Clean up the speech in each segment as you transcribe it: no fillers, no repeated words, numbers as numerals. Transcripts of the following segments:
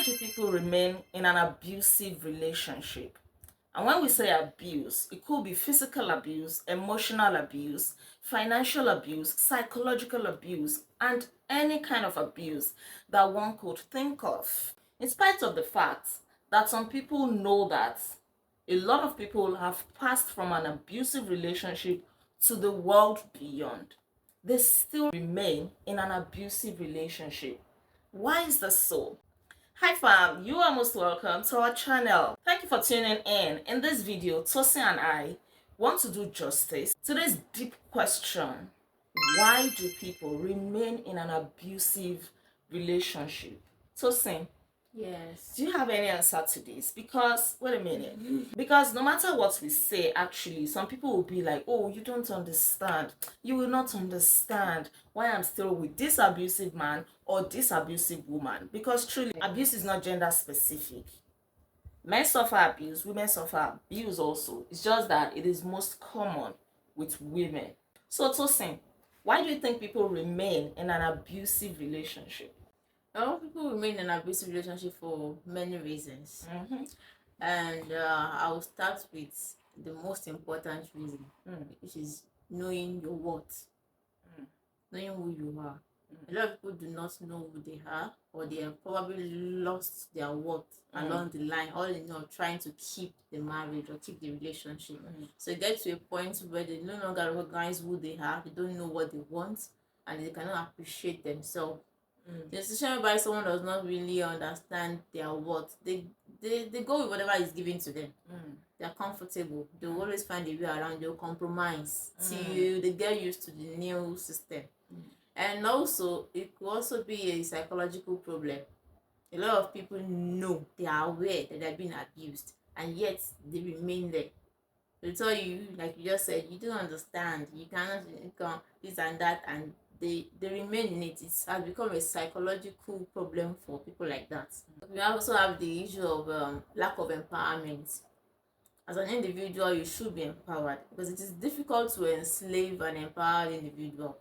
do people remain in an abusive relationship? And when we say abuse, it could be physical abuse, emotional abuse, financial abuse, psychological abuse, and any kind of abuse that one could think of. In spite of the fact that some people know that a lot of people have passed from an abusive relationship to the world beyond, they still remain in an abusive relationship. Why is this so? Hi fam, you are most welcome to our channel. Thank you for tuning in. In this video, Tosin and I want to do justice to this deep question. Why do people remain in an abusive relationship? Tosin, Yes. do you have any answer to this? Because, wait a minute. Because no matter what we say, actually, some people will be like, oh, you don't understand. You will not understand why I'm still with this abusive man or this abusive woman. Because truly, abuse is not gender specific. Men suffer abuse, women suffer abuse also. It's just that it is most common with women. So, Tosin, why do you think people remain in an abusive relationship? People remain in an abusive relationship for many reasons. Mm-hmm. And I'll start with the most important reason, which is knowing your worth, knowing who you are. A lot of people do not know who they are, or they have probably lost their worth along the line, all in all, trying to keep the marriage or keep the relationship. So it gets to a point where they no longer recognize who they are, they don't know what they want, and they cannot appreciate themselves. The situation whereby someone does not really understand their worth, they go with whatever is given to them. They're comfortable. They will always find a way around. They'll compromise till they get used to the new system. And also, it could also be a psychological problem. A lot of people know, they are aware that they're being abused, and yet they remain there. They tell you, like you just said, you don't understand, you cannot come this and that, and they remain in it. It has become a psychological problem for people like that. We also have the issue of lack of empowerment. As an individual, you should be empowered, because it is difficult to enslave an empowered individual.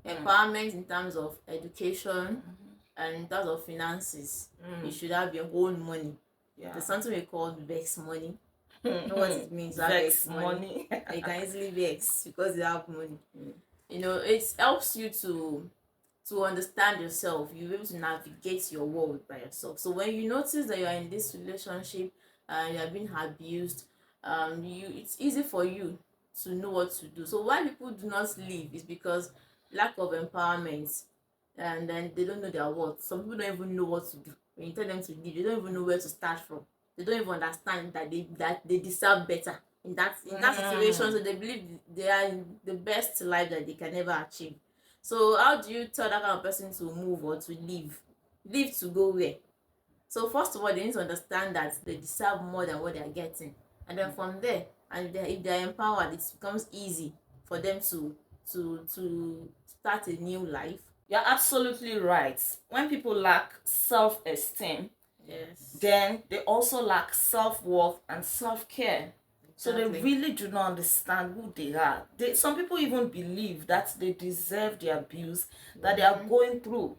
Empowerment in terms of education and in terms of finances. You should have your own money. There's something we call vex money. You know what it means? Vex money. You can easily vex because you have money. You know, it helps you to understand yourself. You'll be able to navigate your world by yourself. So when you notice that you are in this relationship and you are being abused, it's easy for you to know what to do. So why people do not leave is because lack of empowerment, and then they don't know their worth. Some people don't even know what to do. When you tell them to leave, they don't even know where to start from. They don't even understand that they deserve better in that situation. So they believe they are in the best life that they can ever achieve. So how do you tell that kind of person to move or to leave? Leave to go where? So first of all, they need to understand that they deserve more than what they are getting, and then from there, and if they are empowered, it becomes easy for them to start a new life. You're absolutely right. When people lack self-esteem, Yes, then they also lack self-worth and self-care. So they really do not understand who they are. Some people even believe that they deserve the abuse that they are going through.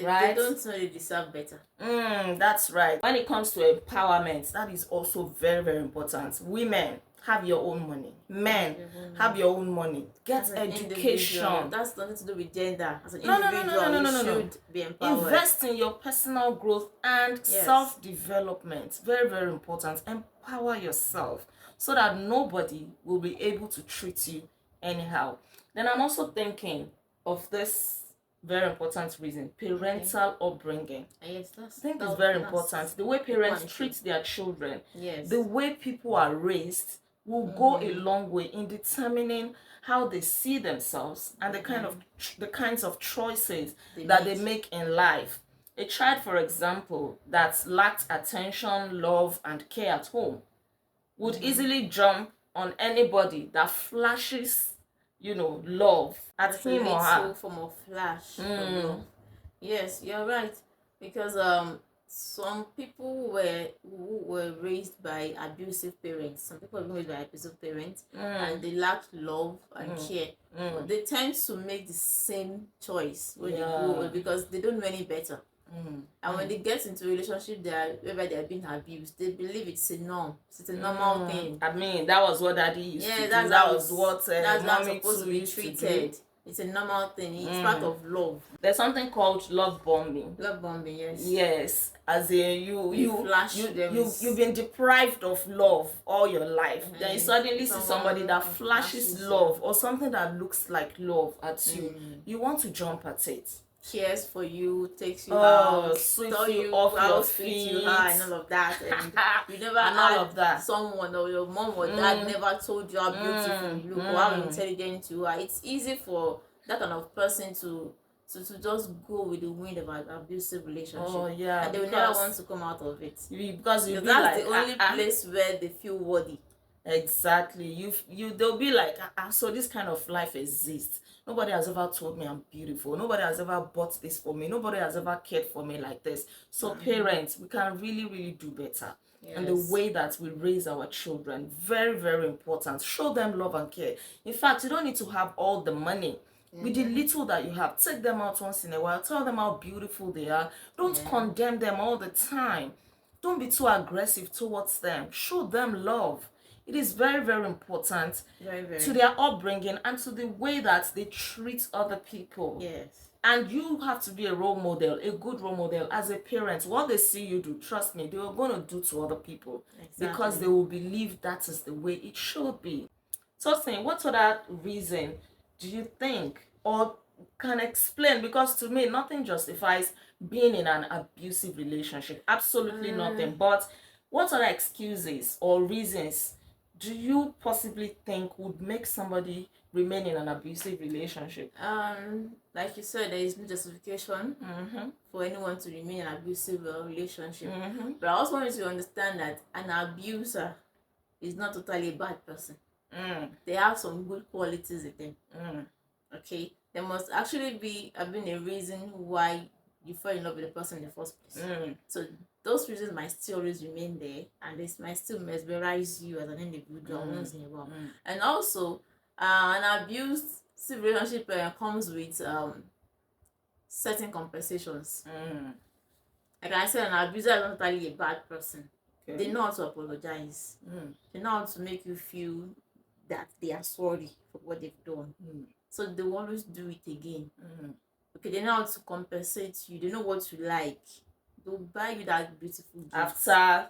Right? They don't know they deserve better. That's right. When it comes to empowerment, that is also very, very important. Women, have your own money. Men, have your own money. Get education. That's nothing to do with gender. As an individual, you should be empowered. Invest in your personal growth and self-development. Very, very important. Empower yourself so that nobody will be able to treat you anyhow. Then I'm also thinking of this very important reason: parental upbringing. Yes, I think it's very important. The way parents treat their children, the way people are raised will go a long way in determining how they see themselves and the kinds of choices that they make in life. A child, for example, that lacked attention, love, and care at home would easily jump on anybody that flashes, love at him or her. Form of flash. Yes, you're right, because some people who were raised by abusive parents. Some people were raised by abusive parents, and they lacked love and care. But they tend to make the same choice when they grow up because they don't know any better. And when they get into a relationship whereby they are being abused, they believe it's a norm. It's a normal thing. I mean, that was what daddy used to do. That's That was what that's how it's mommy supposed to too be used to do. treated. It's a normal thing. It's part of love. There's something called love bombing. Love bombing, yes. Yes, as in you've been deprived of love all your life. Then you suddenly see somebody that flashes love or something that looks like love at you. You want to jump at it. Cares for you, takes you out, tell you off your feet, you are, and all of that, and you never and all of that. Someone or your mom or dad never told you how beautiful you look or how intelligent you are. It's easy for that kind of person to just go with the wind of an abusive relationship. Oh yeah, and they will never want to come out of it because that's like, the only place where they feel worthy. Exactly. They'll be like, so this kind of life exists. Nobody has ever told me I'm beautiful. Nobody has ever bought this for me. Nobody has ever cared for me like this. So parents, we can really, really do better. Yes. And the way that we raise our children, very, very important. Show them love and care. In fact, you don't need to have all the money. With the little that you have, take them out once in a while. Tell them how beautiful they are. Don't condemn them all the time. Don't be too aggressive towards them. Show them love. It is very, very important to their upbringing and to the way that they treat other people. Yes. And you have to be a role model, a good role model as a parent. What they see you do, trust me, they are going to do to other people. Exactly. Because they will believe that is the way it should be. So, what other reason do you think or can explain? Because to me, nothing justifies being in an abusive relationship. Absolutely nothing. But what other excuses or reasons do you possibly think would make somebody remain in an abusive relationship? Like you said, there is no justification for anyone to remain in an abusive relationship. But I also want you to understand that an abuser is not totally a bad person. They have some good qualities in them. Okay, there must actually be been a reason why you fell in love with the person in the first place. So those reasons might still always remain there, and this might still mesmerize you as an individual once in a while. And also, an abusive relationship comes with certain compensations. Like I said, an abuser is not really a bad person. Okay. They know how to apologize. They know how to make you feel that they are sorry for what they've done. So they will always do it again. Okay, they know how to compensate you. They know what you like. They'll buy you that beautiful gift. After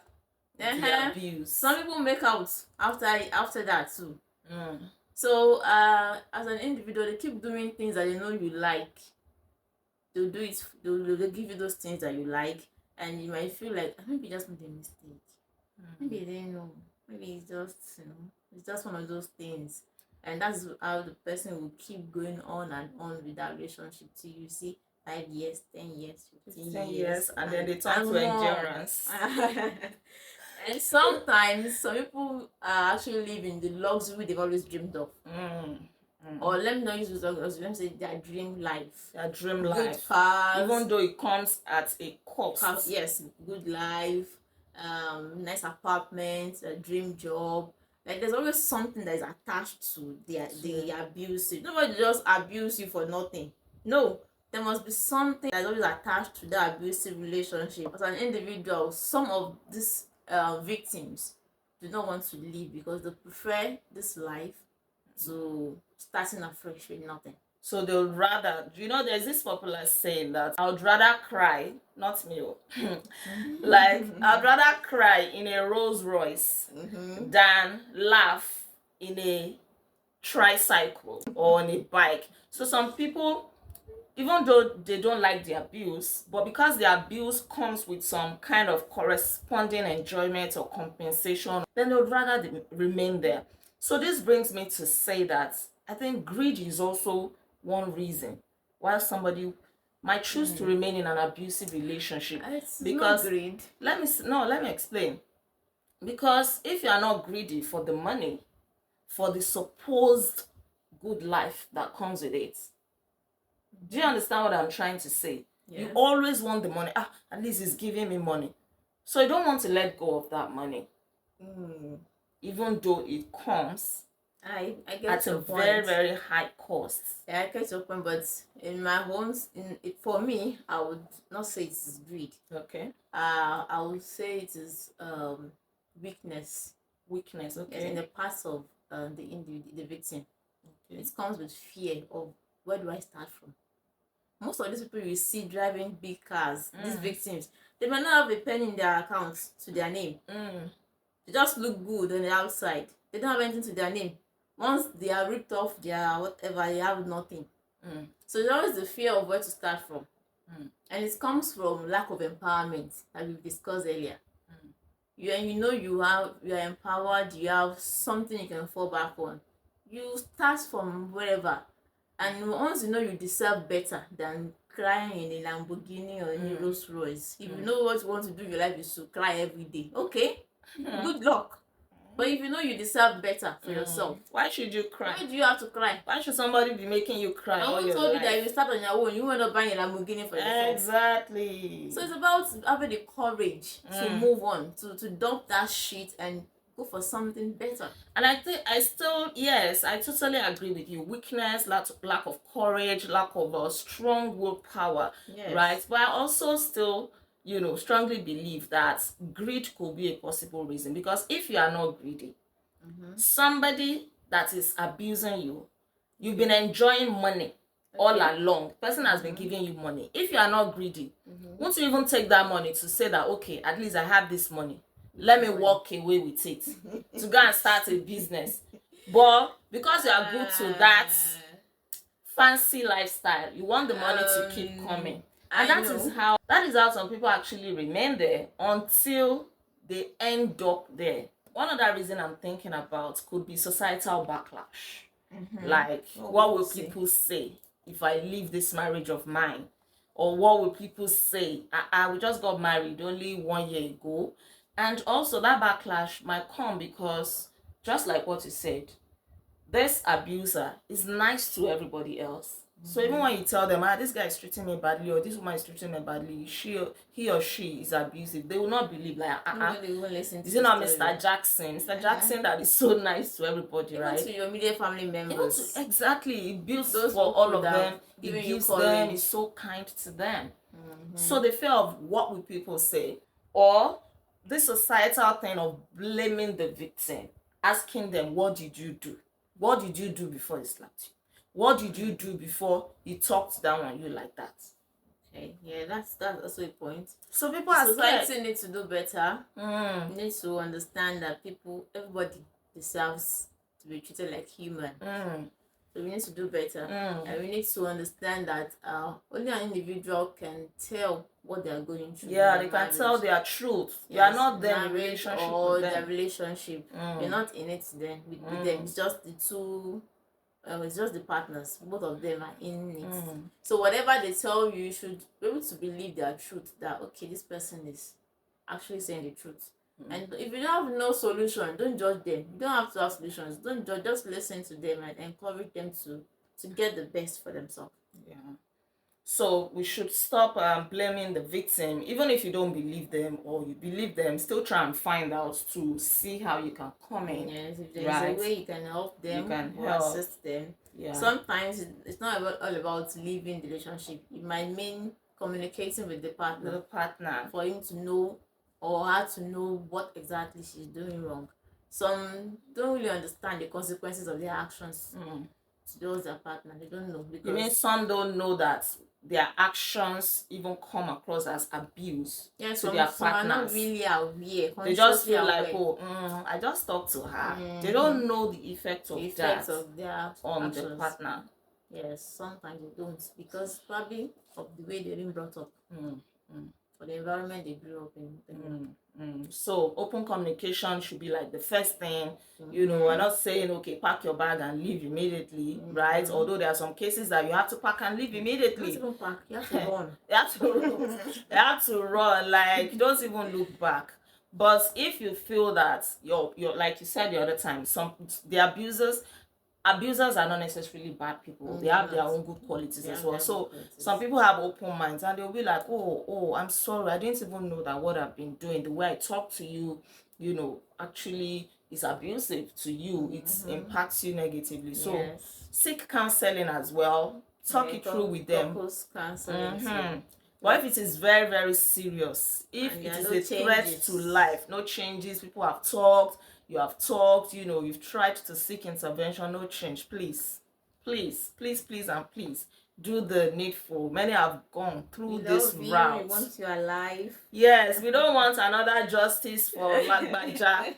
the abuse. Some people make out after that too. So as an individual, they keep doing things that they know you like. They'll do it. They'll give you those things that you like, and you might feel like maybe you just made a mistake. Maybe they didn't know. Maybe it's just it's just one of those things. And that's how the person will keep going on and on with that relationship till you see 5 years, 10 years, 15 years, and then they turn to endurance. And sometimes some people actually live in the luxury they've always dreamed of. Or let me not use luxury, let me say their dream life. Their dream life. Good cars. Even though it comes at a cost. Yes, good life, nice apartment, a dream job. Like there's always something that is attached to the abusive. Nobody just abuse you for nothing. No, there must be something that's always attached to the abusive relationship. As an individual, some of these victims do not want to leave because they prefer this life to starting afresh with nothing. So they would rather, there's this popular saying that I would rather cry, not me, like I'd rather cry in a Rolls Royce than laugh in a tricycle or on a bike. So some people, even though they don't like the abuse, but because the abuse comes with some kind of corresponding enjoyment or compensation, then they would rather remain there. So this brings me to say that I think greed is also one reason why somebody might choose to remain in an abusive relationship. It's because not greed. Let me explain. Because if you are not greedy for the money, for the supposed good life that comes with it, do you understand what I'm trying to say? Yeah. You always want the money. At least it's giving me money, so you don't want to let go of that money, even though it comes I get at a your very, point. very high cost. Yeah, I get your point, but in my homes, for me, I would not say it is greed. Okay. I would say it is weakness. Weakness. Okay. Yes, in the parts of the victim. Okay. It comes with fear of where do I start from. Most of these people you see driving big cars, these victims, they might not have a penny in their accounts to their name. They just look good on the outside. They don't have anything to their name. Once they are ripped off their whatever, they have nothing. So there's always the fear of where to start from. And it comes from lack of empowerment, that we've discussed earlier. You know you are empowered, you have something you can fall back on. You start from wherever. And once you know you deserve better than crying in a Lamborghini or in a Rolls Royce, if you know what you want to do in your life is to cry every day, okay, good luck. But if you know you deserve better for yourself, why should you cry? Why do you have to cry? Why should somebody be making you cry all your life? I told you that if you start on your own, you end up buying a Lamborghini for yourself. Exactly. So it's about having the courage to move on, to dump that shit and go for something better. And I think I totally agree with you. Weakness, lack of courage, lack of strong willpower, right? But I also still, strongly believe that greed could be a possible reason, because if you are not greedy, somebody that is abusing you, you've been enjoying money all along. The person has been giving you money. If you are not greedy, won't you even take that money to say that, okay, at least I have this money, let me walk away with it to go and start a business? But because you are good to that fancy lifestyle, you want the money to keep coming. And that is how some people actually remain there until they end up there. One other reason I'm thinking about could be societal backlash. Like, what will people say if I leave this marriage of mine? Or what will people say? We just got married only 1 year ago. And also that backlash might come because, just like what you said, this abuser is nice to everybody else. So even when you tell them, this guy is treating me badly, or this woman is treating me badly, he or she is abusive, they will not believe, like, is it not Mr. Jackson? Mr. Jackson that is so nice to everybody, even right? to your immediate family members. Exactly. He builds those for all of them. He gives them, he's so kind to them. So the fear of what will people say, or this societal thing of blaming the victim, asking them, what did you do? What did you do before he slapped you? What did you do before he talked down on you like that? Okay, yeah, that's also a point. So people are scared. Society needs to do better. Needs to understand that everybody deserves to be treated like human. So we need to do better. And we need to understand that only an individual can tell what they are going through. Yeah, they can tell their truth. Yes, you are not there in relationship or with them. their relationship. You're not in it then with them. It's just the two. It's just the partners. Both of them are in it. So whatever they tell you, you should be able to believe their truth. That okay, this person is actually saying the truth. And if you don't have no solution, don't judge them. You don't have to have solutions. Don't judge. Just listen to them and encourage them to get the best for themselves. Yeah. So we should stop blaming the victim. Even if you don't believe them, or you believe them, still try and find out to see how you can come in. Yes, if there's a way you can help them, you can assist them. Yeah. Sometimes it's not all about leaving the relationship. It might mean communicating with the partner. For him to know, or her to know what exactly she's doing wrong. Some don't really understand the consequences of their actions towards their partner. They don't know. You mean some don't know that their actions even come across as abuse to their partners? Some are not really aware. They just feel like, I just talked to her. They don't know the effect of their on actions. the partner. Yes, sometimes they don't, because probably of the way they've been brought up. For the environment they grew up in. So open communication should be like the first thing. We're not saying, okay, pack your bag and leave immediately, right? Although there are some cases that you have to pack and leave immediately. Don't even pack, you have to run. You have to run, like, don't even look back. But if you feel that you're like you said the other time, the abusers abusers are not necessarily bad people. They have their own good qualities as well. So some people have open minds and they'll be like, oh, I'm sorry, I didn't even know that what I've been doing, the way I talk to you, actually is abusive to you. It impacts you negatively. So seek counseling as well. Talk it through with them. Counseling. But if it is very, very serious, if it is a threat to life, no changes, people have talked, you have talked, you've tried to seek intervention, no change, please, and please do the needful. Many have gone through this route. We want you alive. Yes, we don't want another justice for Lagbaja.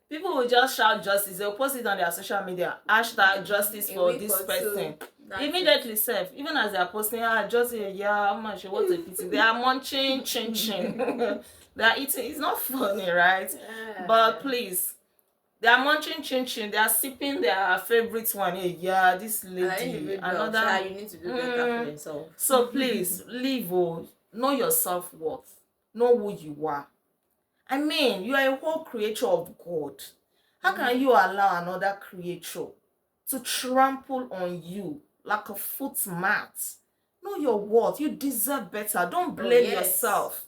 People will just shout justice. They'll post it on their social media. #, justice for this person. Immediately, self, even as they are posting, justice, yeah, how much, what a pity. They are munching, chin. They are eating. It's not funny, right? But please, they are munching, chin. They are sipping their favorite one. Hey, yeah, this lady, another. You need to do better for yourself. So please, live, know your self-worth. Know who you are. I mean, you are a whole creature of God. How can you allow another creature to trample on you like a foot mat? Know your worth. You deserve better. Don't blame yourself.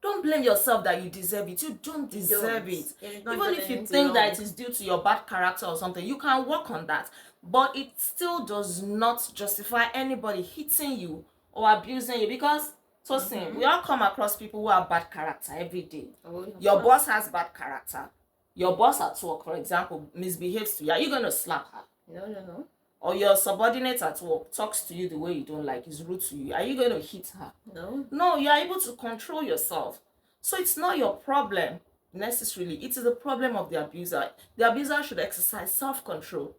Don't blame yourself that you deserve it. You don't deserve it. Even if you think that it is due to your bad character or something, you can work on that. But it still does not justify anybody hitting you or abusing you, because we all come across people who have bad character every day. Your boss has bad character. Your boss at work, for example, misbehaves to you. Are you going to slap her? No. Or your subordinate at work talks to you the way you don't like, is rude to you. Are you going to hit her? No, you are able to control yourself. So it's not your problem necessarily. It is the problem of the abuser. The abuser should exercise self-control.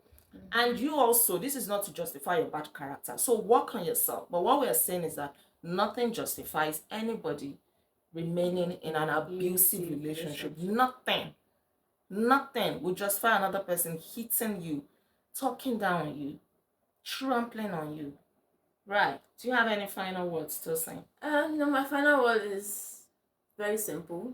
And you also, this is not to justify your bad character. So work on yourself. But what we are saying is that nothing justifies anybody remaining in an abusive relationship. Nothing will justify another person hitting you, talking down on you, trampling on you. Right. Do you have any final words to say? No, my final word is very simple.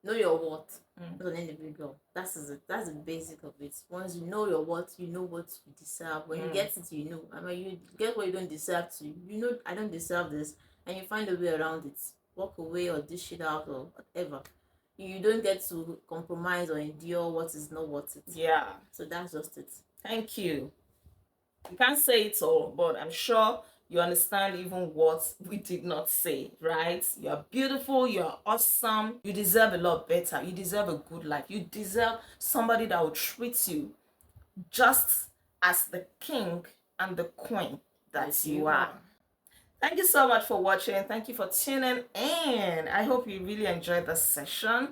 Know your worth as an individual. That's the basic of it. Once you know your worth, you know what you deserve. When you get it, you know. I mean, you get what you don't deserve to. You know, I don't deserve this, and you find a way around it. Walk away or dish it out or whatever. You don't get to compromise or endure what is not worth it. Yeah. So that's just it. Thank you. You can't say it all, but I'm sure you understand even what we did not say, right? You are beautiful, you are awesome, you deserve a lot better, you deserve a good life, you deserve somebody that will treat you just as the king and the queen that you are. Thank you so much for watching. Thank you for tuning in. I hope you really enjoyed this session.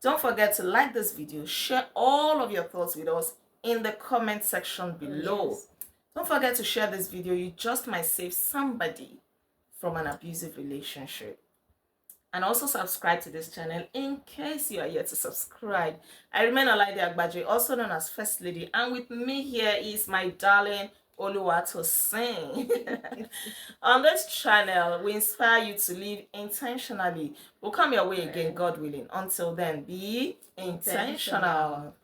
Don't forget to like this video, share all of your thoughts with us in the comment section below. Don't forget to share this video. You just might save somebody from an abusive relationship. And also subscribe to this channel in case you are yet to subscribe. I remain Olaide Agbaje, also known as First Lady. And with me here is my darling Oluwatosin. On this channel, we inspire you to live intentionally. We'll come your way again, God willing. Until then, be intentional.